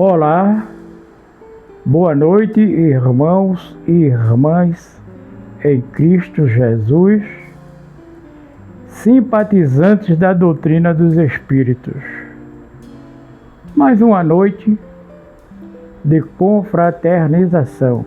Olá, boa noite, irmãos e irmãs em Cristo Jesus, simpatizantes da doutrina dos Espíritos. Mais uma noite de confraternização.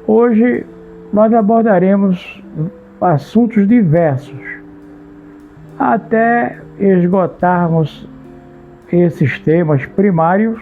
Hoje nós abordaremos assuntos diversos, até esgotarmos esses temas primários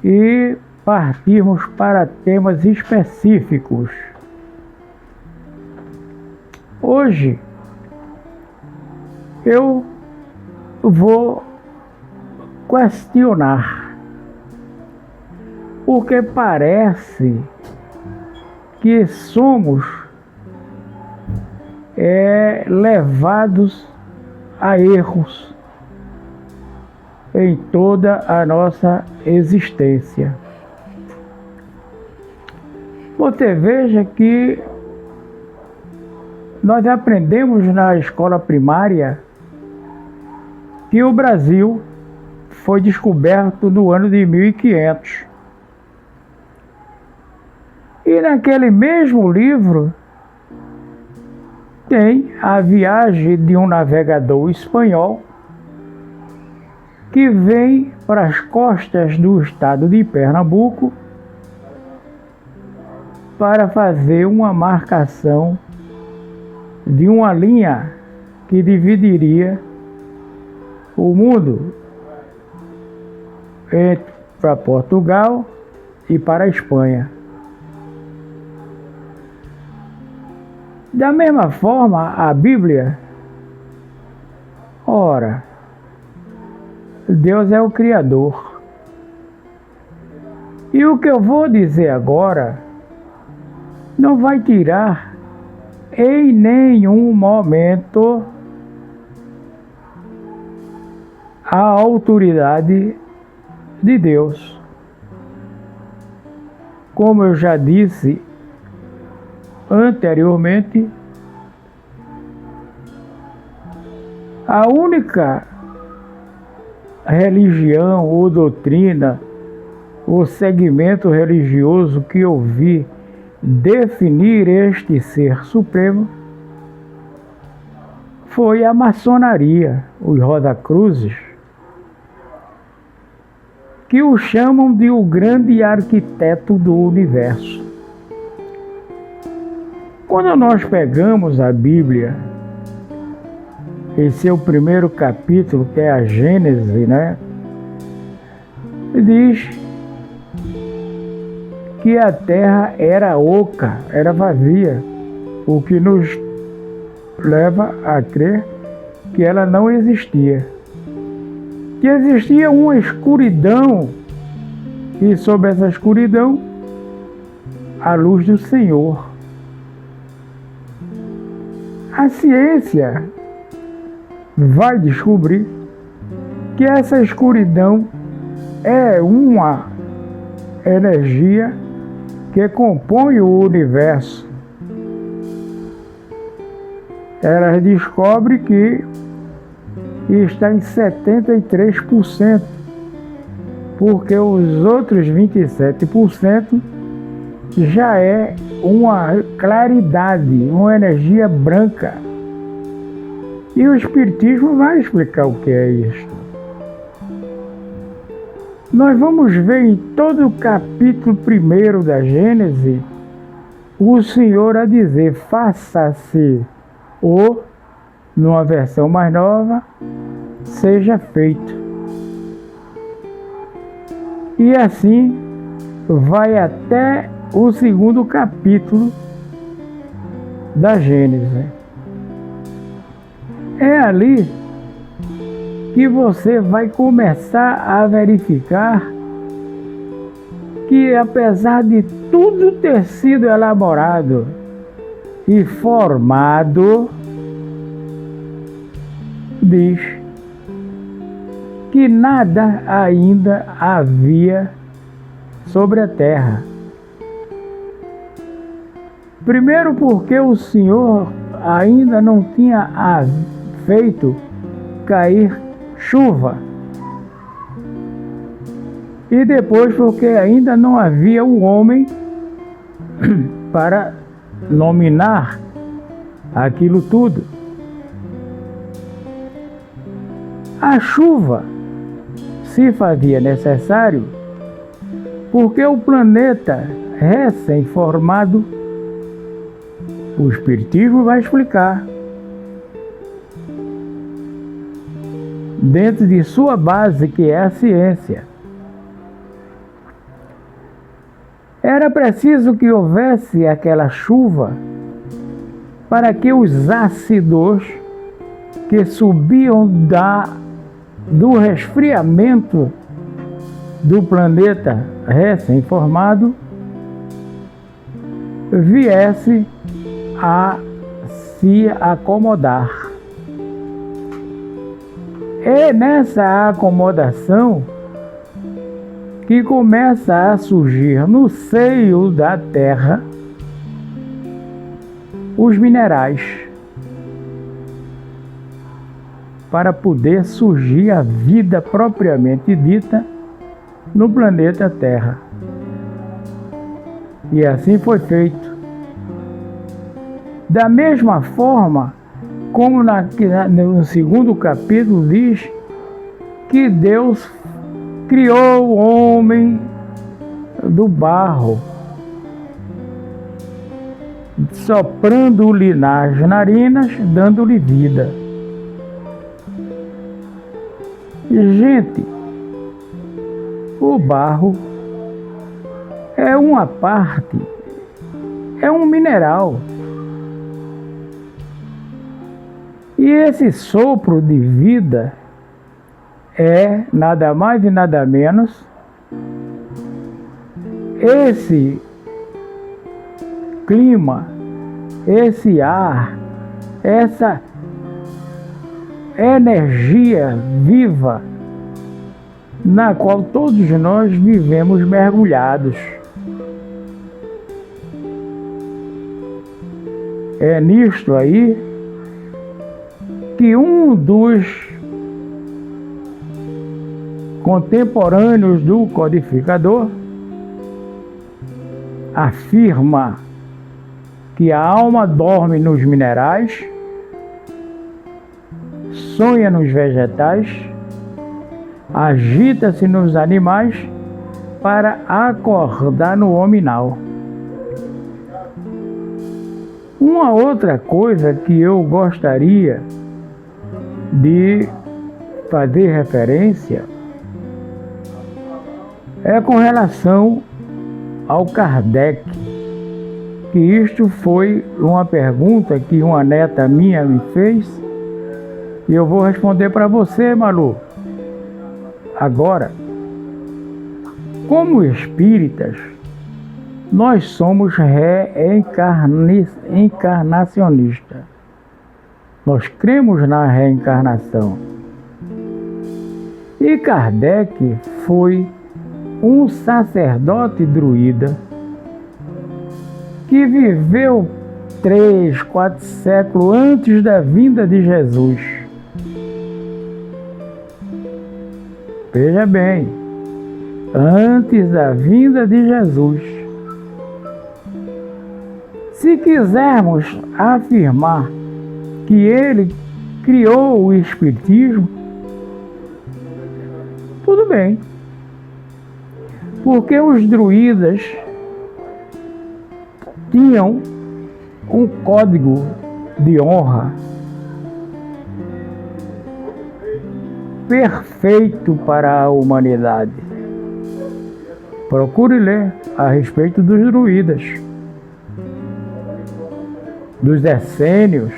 e partirmos para temas específicos. Hoje eu vou questionar, porque parece que somos levados a erros em toda a nossa existência. Você veja que nós aprendemos na escola primária que o Brasil foi descoberto no ano de 1500. E naquele mesmo livro tem a viagem de um navegador espanhol que vem para as costas do estado de Pernambuco para fazer uma marcação de uma linha que dividiria o mundo para Portugal e para a Espanha. Da mesma forma, a Bíblia, ora, Deus é o Criador. E o que eu vou dizer agora não vai tirar em nenhum momento a autoridade de Deus. Como eu já disse anteriormente, a única religião ou doutrina ou segmento religioso que eu vi definir este ser supremo foi a maçonaria, os Rosacruzes, que o chamam de o grande arquiteto do universo. Quando nós pegamos a Bíblia, em seu primeiro capítulo, que é a Gênese, diz que a terra era oca, era vazia, o que nos leva a crer que ela não existia. Que existia uma escuridão, e sob essa escuridão, a luz do Senhor. A ciência vai descobrir que essa escuridão é uma energia que compõe o universo. Ela descobre que está em 73%, porque os outros 27% já é uma claridade, uma energia branca. E o Espiritismo vai explicar o que é isto. Nós vamos ver em todo o capítulo 1 da Gênese o Senhor a dizer: faça-se, ou, numa versão mais nova, seja feito. E assim vai até o 2º capítulo da Gênese. É ali que você vai começar a verificar que, apesar de tudo ter sido elaborado e formado, diz que nada ainda havia sobre a terra. Primeiro porque o Senhor ainda não tinha feito cair chuva. e depois porque ainda não havia o homem para nominar aquilo tudo. A chuva se fazia necessário porque o planeta recém-formado, o Espiritismo vai explicar, dentro de sua base, que é a ciência, era preciso que houvesse aquela chuva para que os ácidos que subiam do resfriamento do planeta recém-formado viesse a se acomodar. É nessa acomodação que começa a surgir no seio da Terra os minerais, para poder surgir a vida propriamente dita no planeta Terra. E assim foi feito. Da mesma forma como no segundo capítulo diz que Deus criou o homem do barro, soprando-lhe nas narinas, dando-lhe vida. Gente, o barro é uma parte, é um mineral. E esse sopro de vida é nada mais e nada menos esse clima, esse ar, essa energia viva na qual todos nós vivemos mergulhados. É nisto aí que um dos contemporâneos do codificador afirma que a alma dorme nos minerais, sonha nos vegetais, agita-se nos animais para acordar no hominal. Uma outra coisa que eu gostaria de fazer referência é com relação ao Kardec, que isto foi uma pergunta que uma neta minha me fez e eu vou responder para você, Malu. Agora, como espíritas, nós somos reencarnacionistas. Nós cremos na reencarnação. E Kardec foi um sacerdote druida que viveu 3, 4 séculos antes da vinda de Jesus. Veja bem, antes da vinda de Jesus. Se quisermos afirmar que ele criou o Espiritismo, tudo bem. Porque os druidas tinham um código de honra perfeito para a humanidade. Procure ler a respeito dos druidas, dos essênios,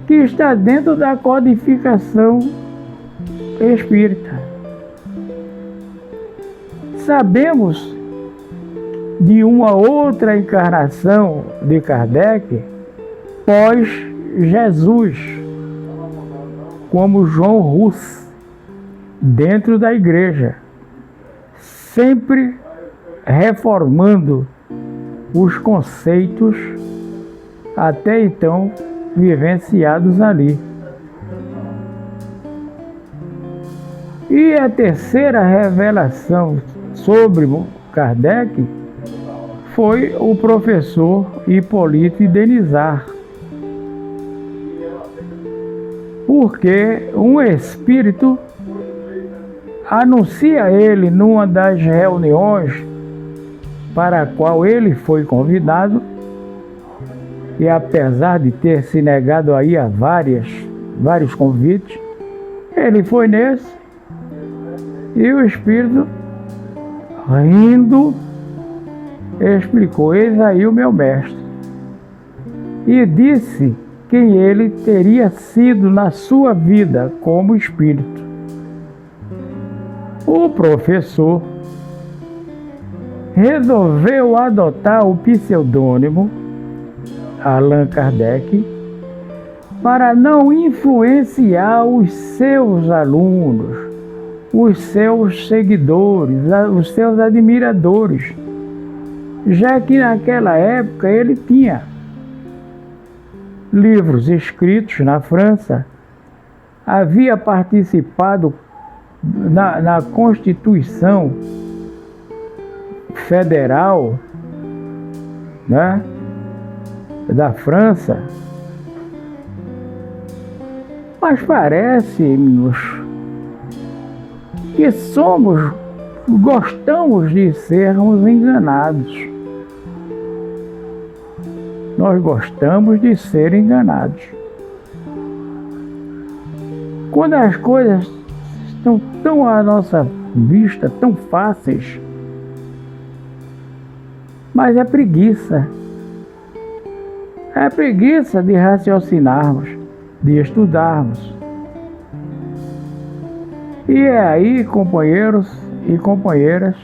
que está dentro da codificação espírita. Sabemos de uma outra encarnação de Kardec pós-Jesus, como João Hus, dentro da igreja, sempre reformando os conceitos até então vivenciados ali. E E a terceira revelação sobre Kardec foi o professor Hipólito Denizar. Porque um espírito anuncia a ele numa das reuniões para a qual ele foi convidado, e apesar de ter se negado aí a vários convites, ele foi nesse, e o espírito, rindo, explicou: eis aí o meu mestre. E disse quem ele teria sido na sua vida como espírito. O professor resolveu adotar o pseudônimo Allan Kardec para não influenciar os seus alunos, os seus seguidores, os seus admiradores, já que naquela época ele tinha livros escritos na França, havia participado na Constituição Federal, né, da França. Mas parece-nos que gostamos de sermos enganados. Nós gostamos de ser enganados. Quando as coisas estão tão à nossa vista, tão fáceis, mas é preguiça. É preguiça de raciocinarmos, de estudarmos. E é aí, companheiros e companheiras,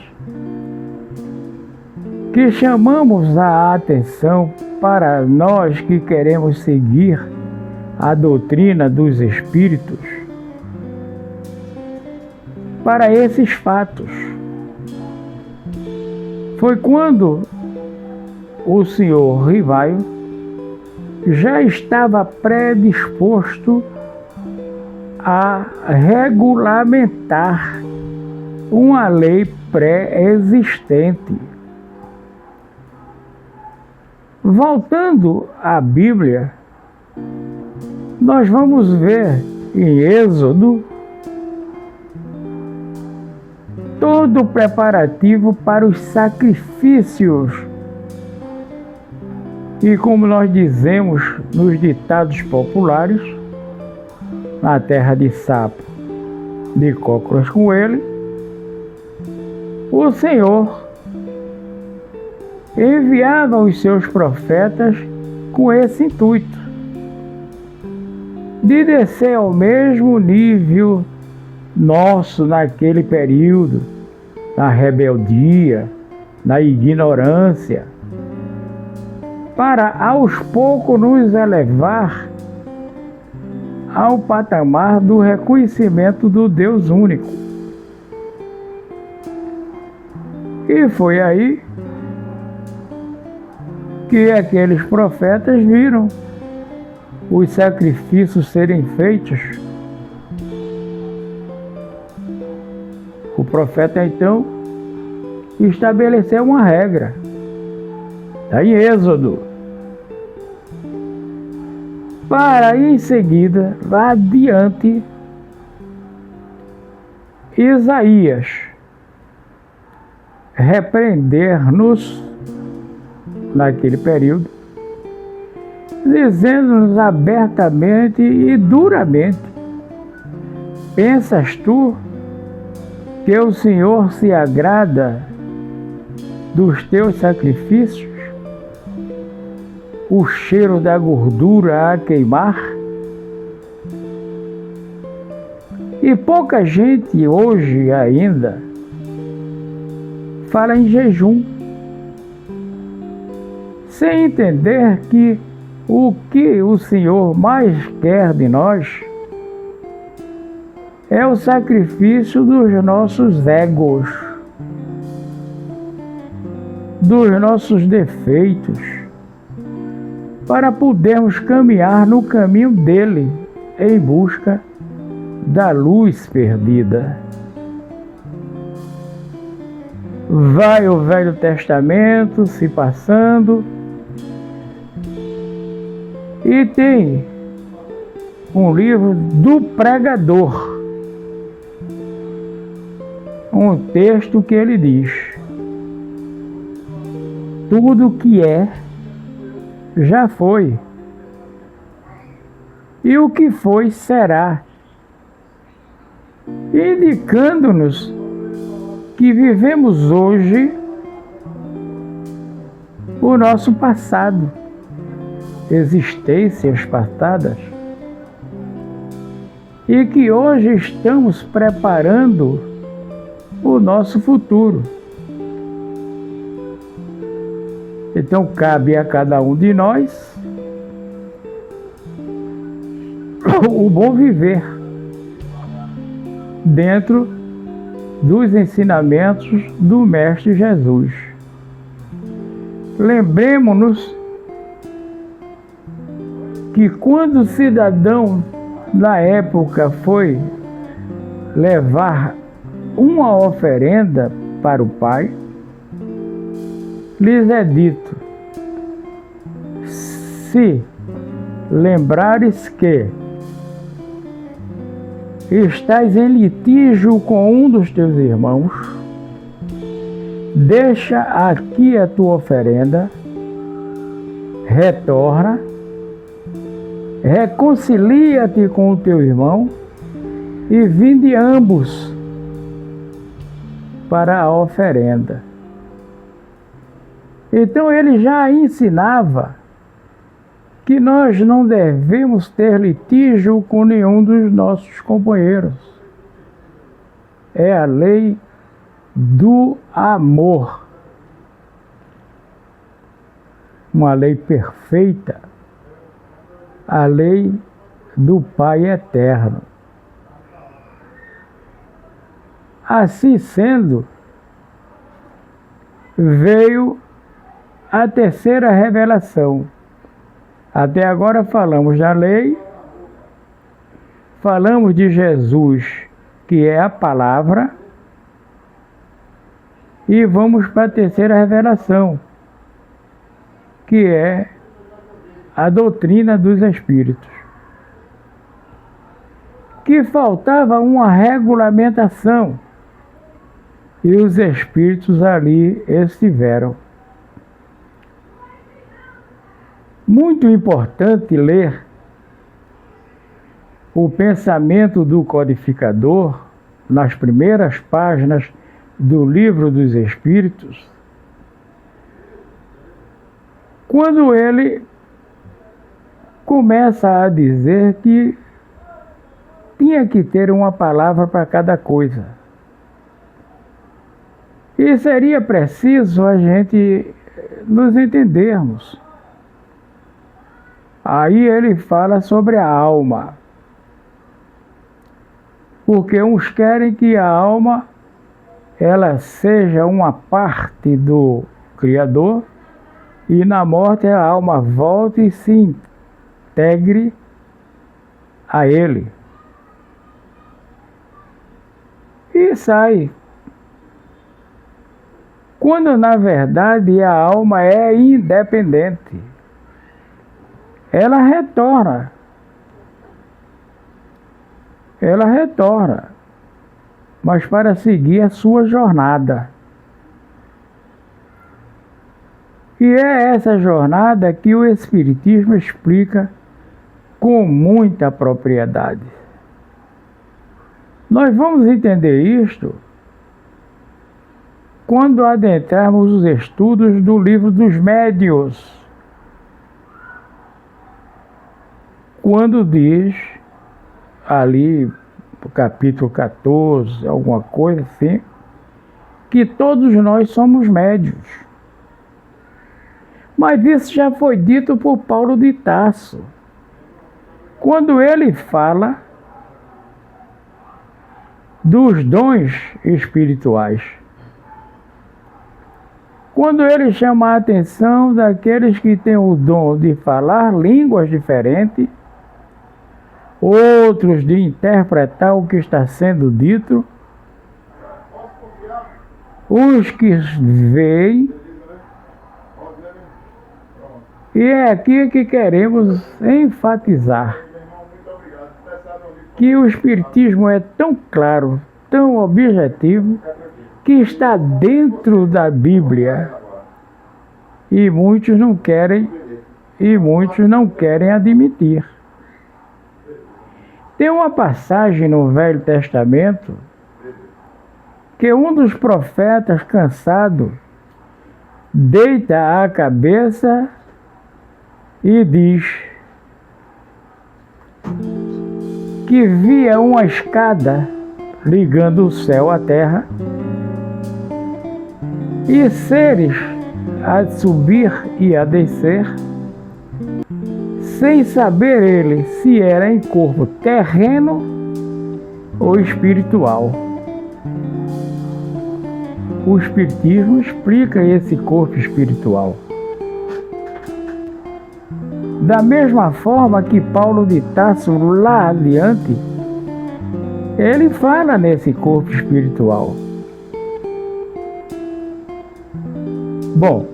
que chamamos a atenção para nós que queremos seguir a doutrina dos espíritos, para esses fatos. Foi quando o senhor Rivaio já estava predisposto a regulamentar uma lei pré-existente. Voltando à Bíblia, nós vamos ver em Êxodo todo o preparativo para os sacrifícios. E como nós dizemos nos ditados populares, na terra de sapo, de cócoras com ele, o Senhor enviava os seus profetas com esse intuito, de descer ao mesmo nível nosso naquele período, na rebeldia, na ignorância, para aos poucos nos elevar ao patamar do reconhecimento do Deus único. E foi aí que aqueles profetas viram os sacrifícios serem feitos. O profeta então estabeleceu uma regra. Está em Êxodo. Para em seguida, adiante, Isaías repreender-nos naquele período, dizendo-nos abertamente e duramente: pensas tu que o Senhor se agrada dos teus sacrifícios, o cheiro da gordura a queimar? E pouca gente hoje ainda fala em jejum, sem entender que o Senhor mais quer de nós é o sacrifício dos nossos egos, dos nossos defeitos, para podermos caminhar no caminho dele em busca da luz perdida. vai o Velho Testamento se passando e tem um livro do pregador, um texto que ele diz: tudo que é, já foi, e o que foi, será, indicando-nos que vivemos hoje o nosso passado, existências passadas, e que hoje estamos preparando o nosso futuro. Então cabe a cada um de nós o bom viver dentro dos ensinamentos do Mestre Jesus. Lembremos-nos que quando o cidadão na época foi levar uma oferenda para o Pai, lhes é dito: se lembrares que estás em litígio com um dos teus irmãos, deixa aqui a tua oferenda, retorna, reconcilia-te com o teu irmão e vinde ambos para a oferenda. Então ele já ensinava que nós não devemos ter litígio com nenhum dos nossos companheiros. É a lei do amor. Uma lei perfeita, a lei do Pai eterno. Assim sendo, veio a terceira revelação. Até agora falamos da lei, falamos de Jesus, que é a palavra, e vamos para a terceira revelação, que é a doutrina dos Espíritos. Que faltava uma regulamentação, e os Espíritos ali estiveram. Muito importante ler o pensamento do codificador nas primeiras páginas do Livro dos Espíritos, quando ele começa a dizer que tinha que ter uma palavra para cada coisa. E seria preciso a gente nos entendermos. Aí ele fala sobre a alma. Porque uns querem que a alma ela seja uma parte do Criador e na morte a alma volte e se integre a Ele. E sai. Quando na verdade a alma é independente. Ela retorna. Ela retorna, mas para seguir a sua jornada. E é essa jornada que o Espiritismo explica com muita propriedade. Nós vamos entender isto quando adentrarmos os estudos do Livro dos Médiuns. Quando diz, ali, no capítulo 14, alguma coisa assim, que todos nós somos médiuns. Mas isso já foi dito por Paulo de Tarso, quando ele fala dos dons espirituais. Quando ele chama a atenção daqueles que têm o dom de falar línguas diferentes, outros de interpretar o que está sendo dito, os que veem. E é aqui que queremos enfatizar que o Espiritismo é tão claro, tão objetivo, que está dentro da Bíblia. E muitos não querem admitir. Tem uma passagem no Velho Testamento que um dos profetas, cansado, deita a cabeça e diz que via uma escada ligando o céu à terra e seres a subir e a descer, sem saber ele se era em corpo terreno ou espiritual. O Espiritismo explica esse corpo espiritual. Da mesma forma que Paulo de Tarso, lá adiante, ele fala nesse corpo espiritual. Bom,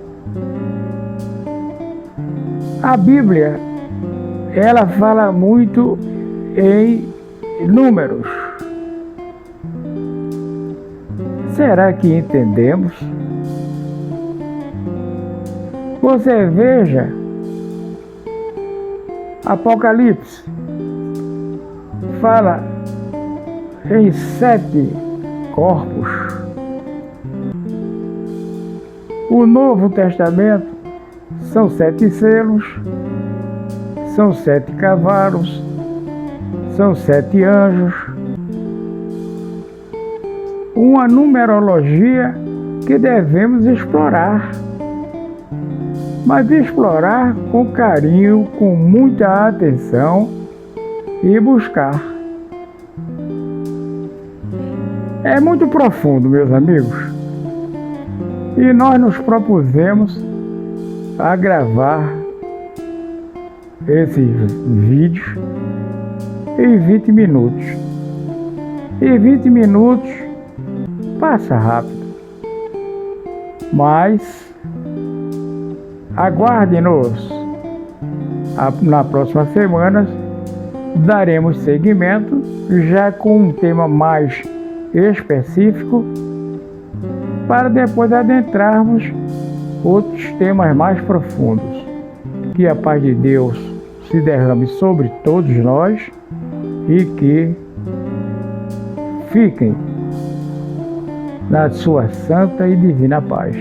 a Bíblia, ela fala muito em números. Será que entendemos? Você veja, Apocalipse fala em 7 corpos. O Novo Testamento são 7 selos, são 7 cavalos, são 7 anjos. Uma numerologia que devemos explorar, mas explorar com carinho, com muita atenção e buscar. É muito profundo, meus amigos, e nós nos propusemos a gravar esses vídeos em 20 minutos. E 20 minutos passa rápido, mas aguarde-nos. Na próxima semana daremos seguimento, já com um tema mais específico, para depois adentrarmos outros temas mais profundos. Que a paz de Deus se derrame sobre todos nós e que fiquem na sua santa e divina paz.